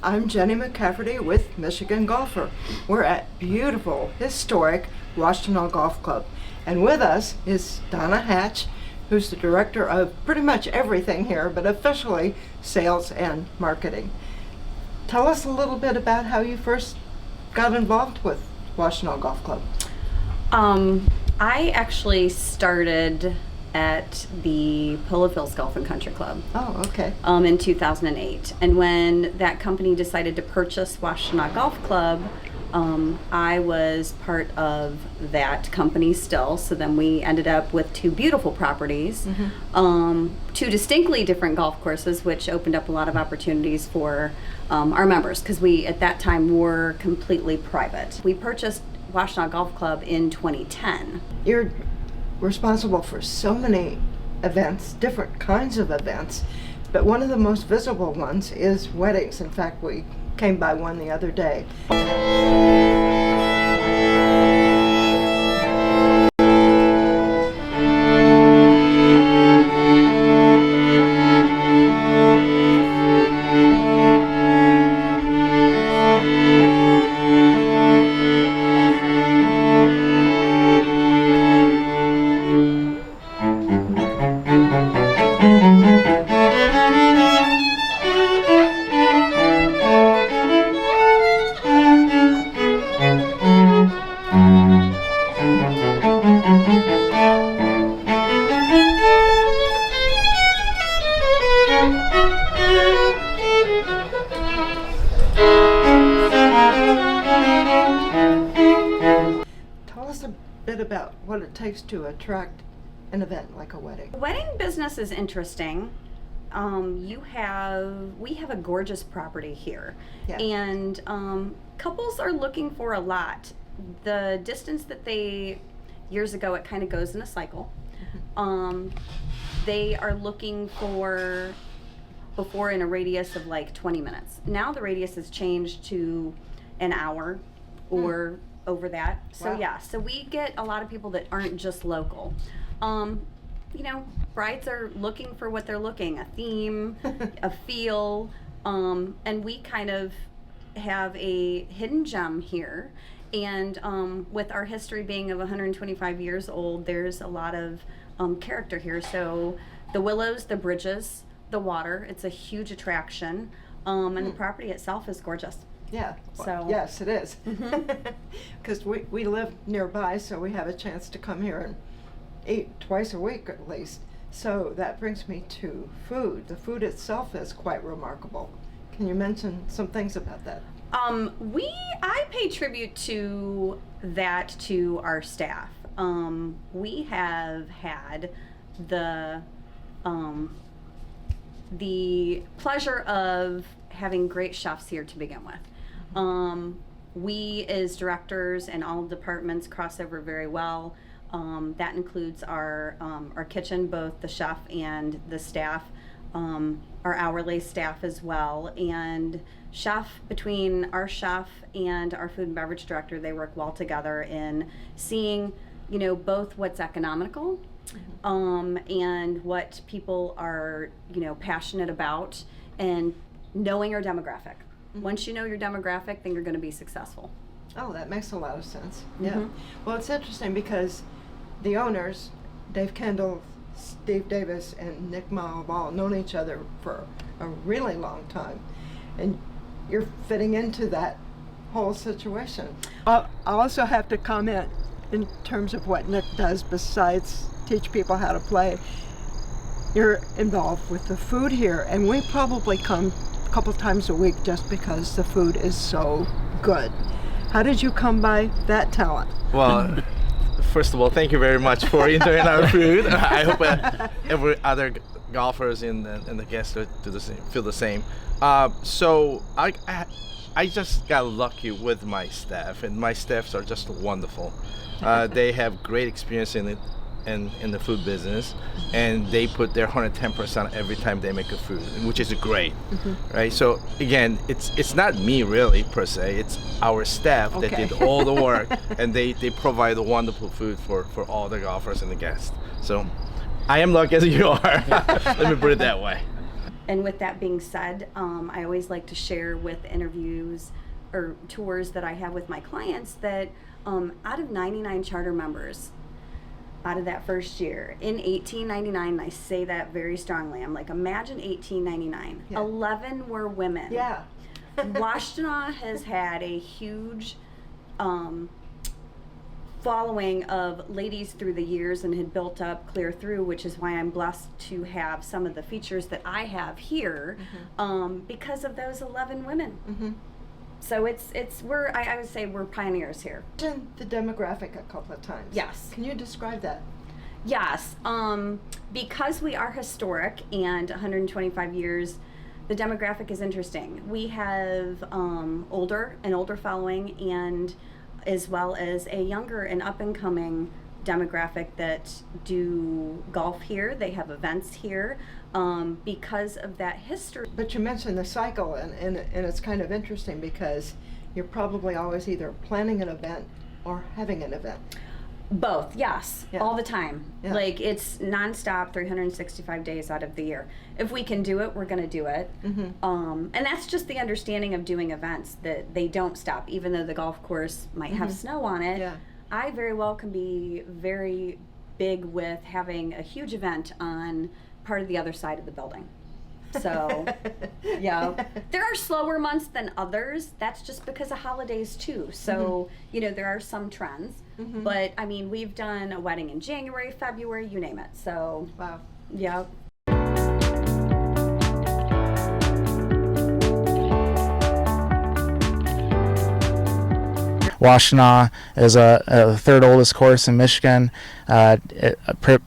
I'm Jenny McCafferty with Michigan Golfer. We're at beautiful, historic Washtenaw Golf Club. And with us is Donna Hatch, who's the director of pretty much everything here, but officially sales and marketing. Tell us a little bit about how you first got involved with Washtenaw Golf Club. I actually started at the Polo Hills Golf and Country Club. Oh, okay. In 2008. And when that company decided to purchase Washtenaw Golf Club, I was part of that company still. So then we ended up with two beautiful properties, two distinctly different golf courses, which opened up a lot of opportunities for our members, because we at that time were completely private. We purchased Washtenaw Golf Club in 2010. You're responsible for so many events, different kinds of events, but one of the most visible ones is weddings. In fact, we came by one the other day. Bit about what it takes to attract an event like a wedding. The wedding business is interesting. We have a gorgeous property here, and couples are looking for a lot. The distance that years ago, it kind of goes in a cycle. They are looking for before in a radius of like 20 minutes. Now the radius has changed to an hour or over that. So wow. So we get a lot of people that aren't just local. Brides are looking for what they're looking, a theme, a feel, and we kind of have a hidden gem here. And with our history being of 125 years old, there's a lot of character here. So the willows, the bridges, the water, it's a huge attraction, and the property itself is gorgeous. Yeah. So yes, it is. Because we live nearby, so we have a chance to come here and eat twice a week at least. So that brings me to food. The food itself is quite remarkable. Can you mention some things about that? I pay tribute to that to our staff. We have had the pleasure of having great chefs here to begin with. We as directors and all departments cross over very well. That includes our kitchen, both the chef and the staff, our hourly staff as well. And between our chef and our food and beverage director, they work well together in seeing, both what's economical, and what people are, passionate about, and knowing our demographic. Once you know your demographic, then you're going to be successful. Oh, that makes a lot of sense. Yeah. Well, it's interesting because the owners, Dave Kendall, Steve Davis, and Nick Ma, have all known each other for a really long time. And you're fitting into that whole situation. I also have to comment in terms of what Nick does besides teach people how to play. You're involved with the food here, and we probably come a couple times a week just because the food is so good. How did you come by that talent? Well, first of all, thank you very much for enjoying our food. I hope every other golfers in the guests do the same, feel the same. So I just got lucky with my staff, and my staffs are just wonderful. They have great experience in it. In the food business, and they put their 110% every time they make a food, which is great, right? So again, it's not me really per se, it's our staff that did all the work, and they provide wonderful food for all the golfers and the guests. So I am lucky as you are. Let me put it that way. And with that being said, I always like to share with interviews or tours that I have with my clients that out of 99 charter members, out of that first year, in 1899, I say that very strongly. I'm like, imagine 1899. Yeah. 11 were women. Yeah. Washtenaw has had a huge following of ladies through the years and had built up clear through, which is why I'm blessed to have some of the features that I have here because of those 11 women. So I would say we're pioneers here. Mentioned the demographic a couple of times. Yes. Can you describe that? Yes, because we are historic and 125 years, the demographic is interesting. We have an older following, and as well as a younger and up and coming demographic that do golf here. They have events here because of that history. But you mentioned the cycle, and it's kind of interesting because you're probably always either planning an event or having an event. Both, yes, Yeah. all the time. Yeah. Like it's nonstop, 365 days out of the year. If we can do it, we're going to do it. And that's just the understanding of doing events, that they don't stop, even though the golf course might have snow on it. Yeah. I very well can be very big with having a huge event on part of the other side of the building. So, yeah, there are slower months than others. That's just because of holidays too. So, you know, there are some trends. But I mean, we've done a wedding in January, February, you name it. So, Wow. yeah. Washtenaw is a third oldest course in Michigan. It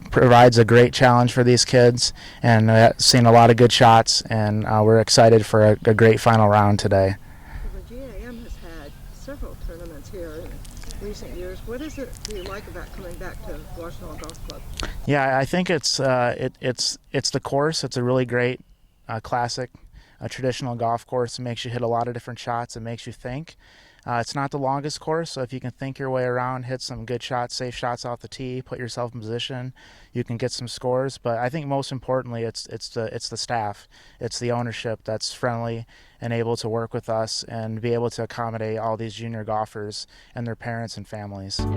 provides a great challenge for these kids, and I've seen a lot of good shots, and we're excited for a great final round today. The GAM has had several tournaments here in recent years. What is it do you like about coming back to Washtenaw Golf Club? Yeah, I think it's the course. It's a really great classic, traditional golf course. It makes you hit a lot of different shots. It makes you think. It's not the longest course, so if you can think your way around, hit some good shots, safe shots off the tee, put yourself in position, you can get some scores. But I think most importantly, it's the staff, it's the ownership that's friendly and able to work with us and be able to accommodate all these junior golfers and their parents and families. In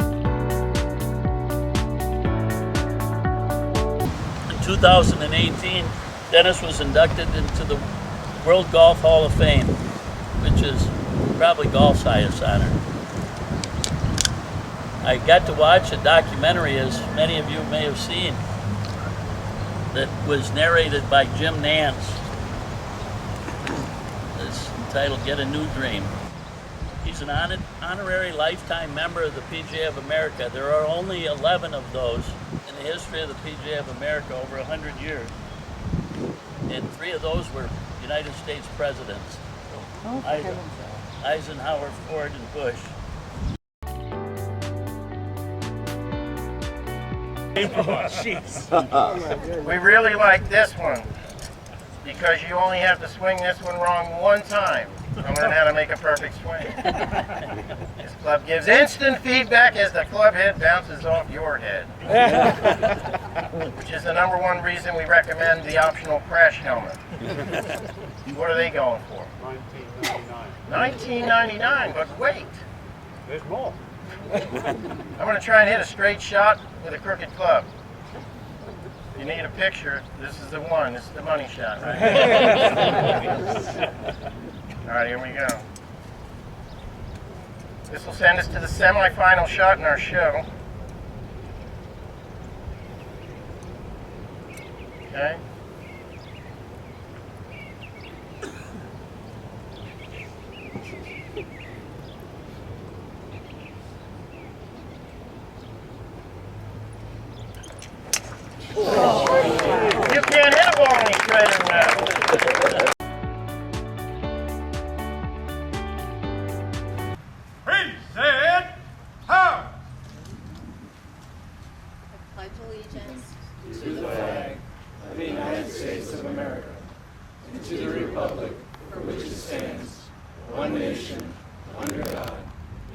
2018, Dennis was inducted into the World Golf Hall of Fame, which is probably golf's highest honor. I got to watch a documentary, as many of you may have seen, that was narrated by Jim Nance. It's entitled Get a New Dream. He's an honorary lifetime member of the PGA of America. There are only 11 of those in the history of the PGA of America over 100 years. And 3 of those were United States presidents. Eisenhower, Ford, and Bush. We really like this one because you only have to swing this one wrong one time and learn how to make a perfect swing. This club gives instant feedback as the club head bounces off your head, which is the #1 reason we recommend the optional crash helmet. What are they going for? $19.99, but wait. There's more. I'm going to try and hit a straight shot with a crooked club. If you need a picture, this is the one. This is the money shot, right? All right, here we go. This will send us to the semifinal shot in our show. Okay. You can't hit a ball any straighter than that. Present how? Pledge allegiance to the flag of the United States of America and to the republic for which it stands, one nation, under God,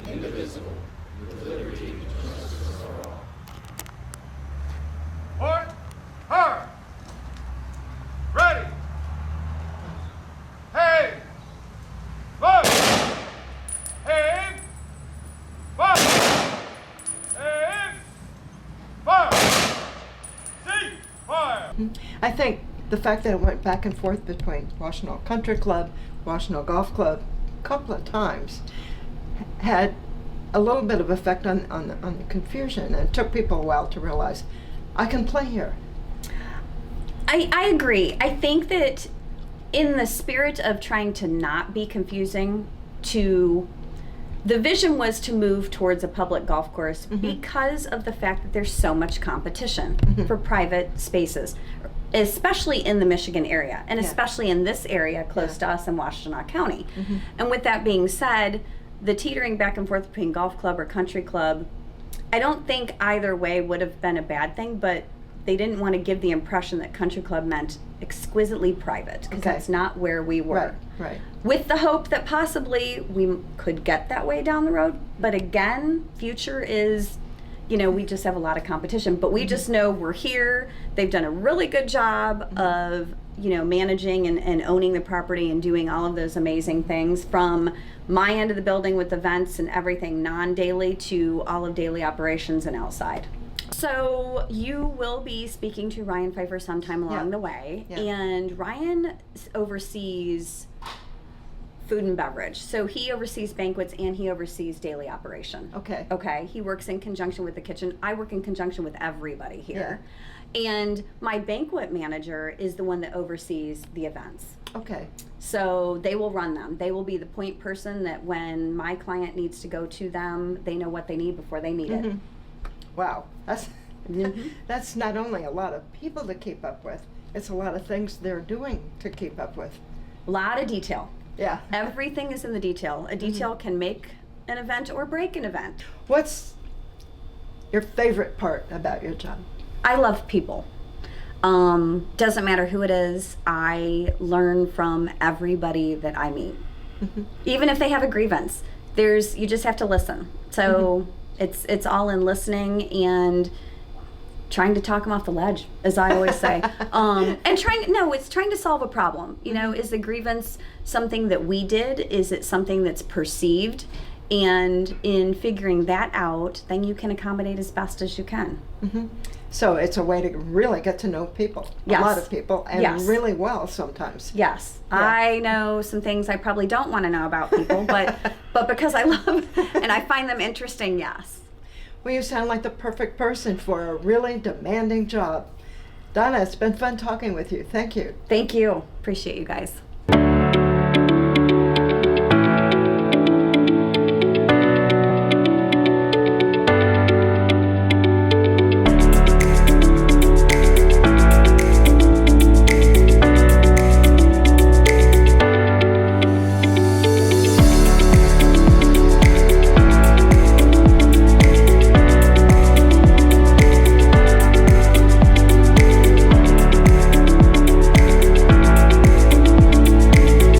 indivisible, with liberty and justice for all. Point hard. Ready. I think the fact that it went back and forth between Washtenaw Country Club, Washtenaw Golf Club, a couple of times, had a little bit of effect on the confusion, and it took people a while to realize, I can play here. I agree. I think that in the spirit of trying to not be confusing, the vision was to move towards a public golf course because of the fact that there's so much competition for private spaces, especially in the Michigan area, and especially in this area close to us in Washtenaw County. And with that being said, the teetering back and forth between golf club or country club, I don't think either way would have been a bad thing, but they didn't want to give the impression that country club meant exquisitely private, because that's not where we were. Right. With the hope that possibly we could get that way down the road. But again, future is, we just have a lot of competition, but we just know we're here. They've done a really good job of, managing and owning the property and doing all of those amazing things, from my end of the building with events and everything non-daily to all of daily operations and outside. So you will be speaking to Ryan Pfeiffer sometime along the way, and Ryan oversees food and beverage. So he oversees banquets and he oversees daily operation. Okay. He works in conjunction with the kitchen. I work in conjunction with everybody here. And my banquet manager is the one that oversees the events. Okay. So they will run them. They will be the point person that when my client needs to go to them, they know what they need before they need it. Wow, that's not only a lot of people to keep up with, it's a lot of things they're doing to keep up with. A lot of detail. Yeah. Everything is in the detail. A detail can make an event or break an event. What's your favorite part about your job? I love people. Doesn't matter who it is, I learn from everybody that I meet. Even if they have a grievance, you just have to listen. So it's all in listening and trying to talk them off the ledge, as I always say. And it's trying to solve a problem. Is the grievance something that we did? Is it something that's perceived? And in figuring that out, then you can accommodate as best as you can. So it's a way to really get to know people, a lot of people, and really well sometimes. Yes. I know some things I probably don't want to know about people, but because I love and I find them interesting, yes. Well, you sound like the perfect person for a really demanding job. Donna, it's been fun talking with you. Thank you. Thank you. Appreciate you guys.